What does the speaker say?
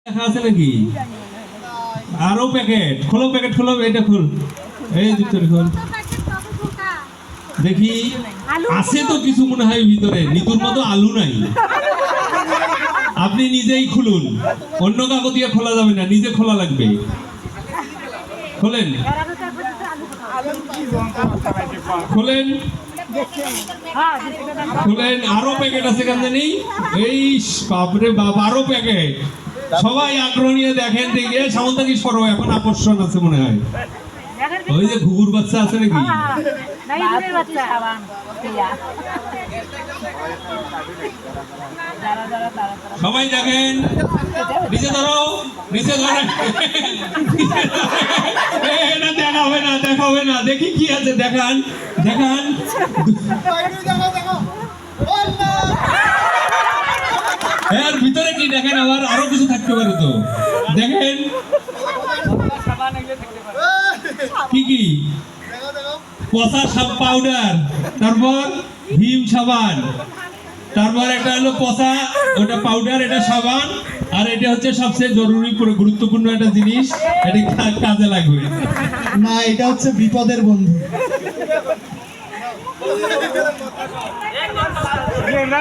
দেখা আছে নাকি? আরো প্যাকেট খোলো, প্যাকেট খোলো, এটা খোল, এই ভিতরে খোল দেখি। আছে তো কিছু মনে হয় ভিতরে, নিতুর মতো আলু নাই। আপনি নিজেই খুলুন, অন্য কাগজ দিয়ে খোলা যাবে না, নিজে খোলা লাগবে। খোলেন খোলেন খোলেন, আরো প্যাকেট আছে কেন জানি। এই বাপরে বাপ, আরো প্যাকেট। সবাই আগ্রহ নিয়ে দেখেন দেখে। সামন্ত কি সরো, এখন আকর্ষণ আছে মনে হয়। ওই যে ঘুঘুর বাচ্চা আছে নাকি? সবাই দেখেন, নিচে ধরো, নিচে ধরেন। এটা দেখাবে না, দেখাবে না, দেখি কি আছে, দেখান দেখান। এর ভিতরে কি দেখেন, আবার আরো কিছু থাকতে পারে তো, দেখেন কি কি। পচা সাপ পাউডার, তারপর ভীম সাবান, তারপর একটা হলো পচা, ওটা পাউডার, এটা সাবান, আর এটা হচ্ছে সবচেয়ে জরুরি গুরুত্বপূর্ণ একটা জিনিস, এটা কাজে লাগবে না, এটা হচ্ছে বিপদের বন্ধু। না